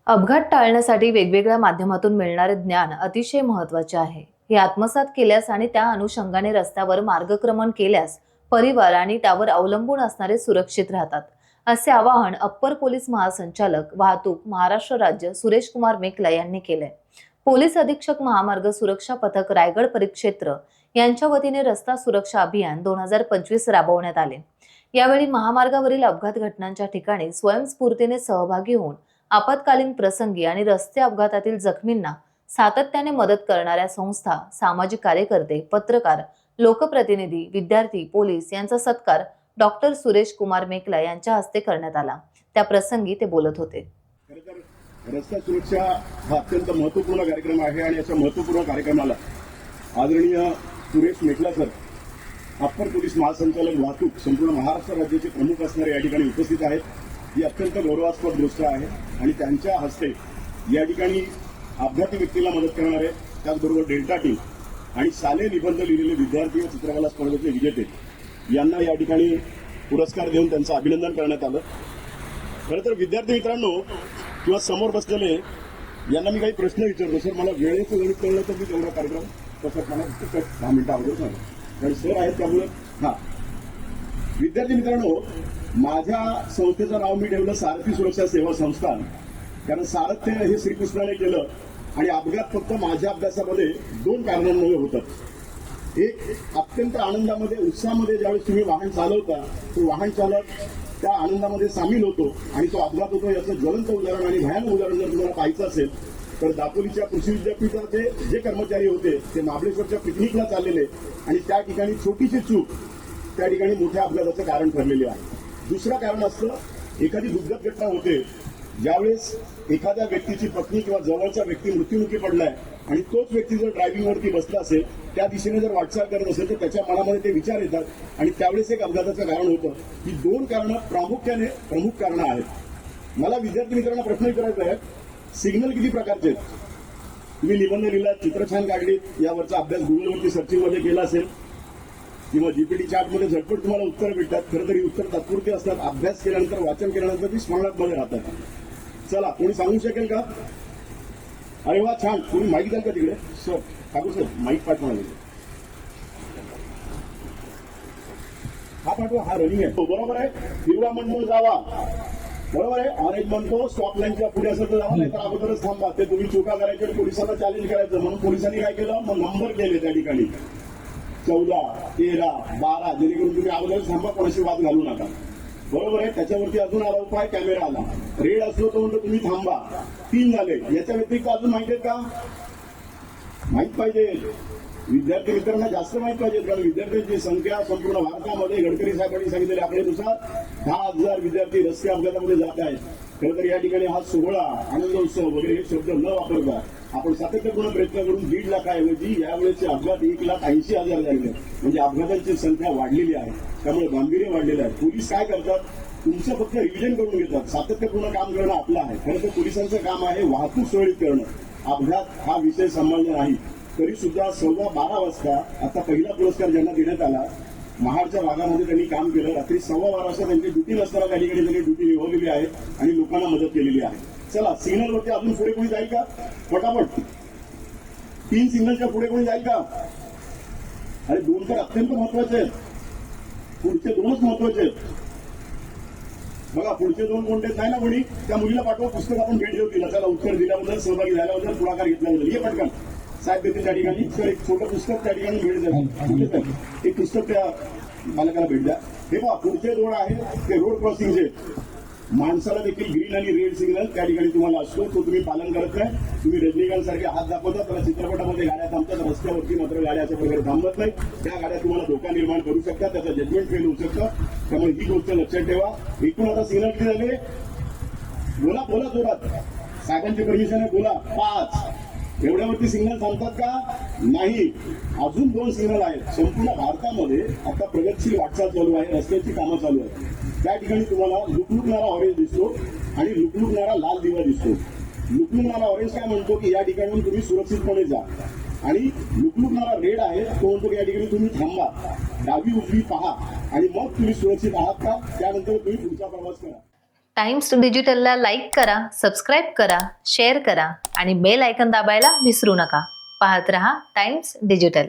अपघात टाळण्यासाठी वेगवेगळ्या माध्यमातून मिळणारे ज्ञान अतिशय महत्त्वाचे आहे. हे आत्मसात केल्यास आणि त्या अनुषंगाने रस्त्यावर मार्गक्रमण केल्यास परिवार आणि त्यावर अवलंबून असणारे सुरक्षित राहतात, असे आवाहन अप्पर पोलीस महासंचालक वाहतूक महाराष्ट्र राज्य सुरेश कुमार मेकला यांनी केले. पोलीस अधीक्षक महामार्ग सुरक्षा पथक रायगड परिक्षेत्र यांच्या वतीने रस्ता सुरक्षा अभियान 2025 राबवण्यात आले. यावेळी महामार्गावरील अपघात घटनांच्या ठिकाणी स्वयंस्फूर्तीने सहभागी होऊन आपत्कालीन प्रसंगी आणि रस्ते अपघातातील जखमींना सातत्याने मदत करणाऱ्या संस्था, सामाजिक कार्यकर्ते, पत्रकार, लोकप्रतिनिधी, विद्यार्थी, पोलीस यांचा सत्कार डॉक्टर सुरेश कुमार मेकला यांच्या हस्ते करण्यात आला. त्या प्रसंगी ते बोलत होते. रस्ता सुरक्षा हा अत्यंत महत्वपूर्ण कार्यक्रम आहे आणि अशा महत्वपूर्ण कार्यक्रमाला आदरणीय सुरेश मेकला सर, अप्पर पोलीस महासंचालक वाहतूक संपूर्ण महाराष्ट्र राज्याचे प्रमुख असणारे या ठिकाणी उपस्थित आहेत. ही अत्यंत गौरवास्पद गोष्ट आहे आणि त्यांच्या हस्ते या ठिकाणी अपघाती व्यक्तीला मदत करणारे, त्याचबरोबर डेल्टा टीम आणि शालेय निबंध लिहिलेले विद्यार्थी व चित्रकला स्पर्धेतले विजेते यांना या ठिकाणी पुरस्कार देऊन त्यांचं अभिनंदन करण्यात आलं. खरं तर विद्यार्थी मित्रांनो किंवा समोर बसलेले यांना मी काही प्रश्न विचारतो. सर, मला वेळेचं गणित कळलं तर मी तेवढा कार्यक्रम तसं मला 10 मिनिटं अगोदर सांगा, कारण सर आहेत त्यामुळे. विद्यार्थी मित्रांनो, माझ्या संस्थेचं नाव मी ठेवलं सारथी सुरक्षा सेवा संस्थान, कारण सारथ्य हे श्रीकृष्णाने केलं आणि अपघात फक्त माझ्या अभ्यासामध्ये 2 कारणांमुळे होतात. एक, अत्यंत आनंदामध्ये उत्साहामध्ये ज्यावेळेस तुम्ही वाहन चालवता तो वाहन चालक त्या आनंदामध्ये सामील होतो आणि तो अपघात होतो. याचं ज्वलंत उदाहरण आणि भयानक उदाहरण जर तुम्हाला पाहायचं असेल तर दापोलीच्या कृषी विद्यापीठाचे जे कर्मचारी होते ते महाबळेश्वरच्या पिकनिकला चाललेले आणि त्या ठिकाणी छोटीशी चूक त्या ठिकाणी मोठ्या अपघाताचं कारण ठरलेले आहे. दुसरं कारण असतं, एखादी दुर्घट घटना होते ज्यावेळेस एखाद्या व्यक्तीची पत्नी किंवा जवळचा व्यक्ती मृत्युमुखी पडलाय आणि तोच व्यक्ती जर ड्रायव्हिंगवरती बसला असेल, त्या दिशेने जर वाटचाल करत असेल तर त्याच्या मनामध्ये ते विचार येतात आणि त्यावेळेस एक अपघाताचं कारण होतं. ही 2 कारणं प्रामुख्याने प्रमुख कारणं आहेत. मला विद्यार्थी मित्रांना प्रश्न विचारायचा आहे, सिग्नल किती प्रकारचे आहेत? तुम्ही निबंध लिहिला, चित्र छान काढली, यावरचा अभ्यास गुगलवरती सर्चिंगमध्ये केला असेल किंवा जीपीटी चार्टमध्ये झटपट तुम्हाला उत्तर भेटतात. खरं तरी उत्तर तात्पुरती असतात. अभ्यास केल्यानंतर, वाचन केल्यानंतर ती स्मरणामध्ये राहतात. चला, कोणी सांगू शकेल का? अरे वा, छान. कोणी माईक द्याल का तिकडे? सर, ठाकूर सर, माईक पाठवा. हा पाठवा, हा रनिंग आहे. बरोबर आहे. हिरवा म्हणतो जावा, बरोबर आहे. ऑरेंज म्हणतो स्टॉप लाईनच्या पुढे असं तर जावा, नाही तर अगोदरच थांबा. ते तुम्ही चुका करायच्या आणि पोलिसांना चॅलेंज करायचं. म्हणून पोलिसांनी काय केलं, मग नंबर केले त्या ठिकाणी 14, 13, 12, जेणेकरून तुम्ही अगोदरच थांबा, कोणाशी वाद घालू नका. बरोबर आहे. त्याच्यावरती अजून आला उपाय, कॅमेरा आला. रेड असलो तर म्हणतो तुम्ही थांबा. 3 झाले. याच्या व्यतिरिक्त अजून माहिती आहेत का? माहीत पाहिजे. विद्यार्थी मित्रांना जास्त माहीत पाहिजे, कारण विद्यार्थ्यांची संख्या संपूर्ण भारतामध्ये गडकरी साहेबांनी सांगितलेल्या आकडेनुसार 10,000 विद्यार्थी रस्ते अपघातामध्ये जात आहेत. खरं तर या ठिकाणी हा सोहळा, आनंदोत्सव वगैरे हे शब्द न वापरता आपण सातत्यपूर्ण प्रयत्न करून 1.5 लाखाऐवजी यावेळेचे अपघात 1,80,000 झाले. म्हणजे अपघातांची संख्या वाढलेली आहे, त्यामुळे गांभीर्य वाढलेलं आहे. पोलीस काय करतात? तुमचं फक्त रिव्हिजन करून घेतात. सातत्यपूर्ण काम करणं आपलं आहे. खरं तर पोलिसांचं काम आहे वाहतूक सुरळीत करणं. अपघात हा विषय सांभाळणं नाही. तरी सुद्धा 12:15 वाजता आता पहिला पुरस्कार ज्यांना देण्यात आला, महाडच्या भागामध्ये त्यांनी काम केलं. रात्री 12:15 वाजता त्यांची ड्युटी नसताना त्या ठिकाणी त्यांनी ड्युटी निभावलेली आहे आणि लोकांना मदत केलेली आहे. चला, सिग्नलवरती अजून पुढे कोणी जाईल का? पटापट 3 सिग्नलच्या पुढे कोणी जाईल का? अरे 2 तर अत्यंत महत्वाचे आहेत, पुढचे 2च महत्वाचे आहेत. बघा, पुढचे 2 कोणते नाही ना कोणी? त्या मुलीला पाठवा, पुस्तक आपण भेट देऊ तिला. त्याला उत्तर दिल्याबद्दल, सहभागी झाल्याबद्दल, पुढाकार घेतल्याबद्दल. ये पटकन साहेब देते त्या ठिकाणी. तर एक छोटं पुस्तक त्या ठिकाणी भेट द्या. एक पुस्तक त्या मालकाला भेट द्या. हे पहा, पुढचे 2 आहेत ते रोड क्रॉसिंगचे. माणसाला देखील ग्रीन आणि रेड सिग्नल त्या ठिकाणी तुम्हाला असतो, तो तुम्ही पालन करत नाही. तुम्ही रजनीकांत सारखे हात दाखवता, त्याला चित्रपटामध्ये गाड्या थांबतात, रस्त्यावरती मात्र गाड्या अशा प्रकारे थांबत नाही. त्या गाड्या तुम्हाला धोका निर्माण करू शकतात, त्याचं जजमेंट फेल होऊ शकतं. त्यामुळे ही गोष्ट लक्षात ठेवा. एकूण आता सिग्नल किती झाले? बोला बोला जोरात. साहेबांची परमिशन आहे, बोला. 5. एवढ्यावरती सिग्नल थांबतात का? नाही. अजून 2 सिग्नल आहेत. संपूर्ण भारतामध्ये आता प्रगतशील वाटचाल चालू आहे, रस्त्याची कामं चालू आहेत. त्या ठिकाणी तुम्हाला लुकलुकणारा ऑरेंज दिसतो आणि लुकलुकणारा लाल दिवा दिसतो. लुकलुकणारा ऑरेंज काय म्हणतो की या ठिकाणी तुम्ही सुरक्षितपणे जा, आणि लुकलुकणारा रेड आहे तो म्हणतो की या ठिकाणी तुम्ही थांबा, डावी उजवी पहा आणि मग तुम्ही सुरक्षित आहात का, त्यानंतर तुम्ही पुढचा प्रवास करा. टाइम्स डिजिटलला लाईक करा, सबस्क्राईब करा, शेअर करा आणि बेल आयकॉन दाबायला विसरू नका. पाहत रहा टाइम्स डिजिटल.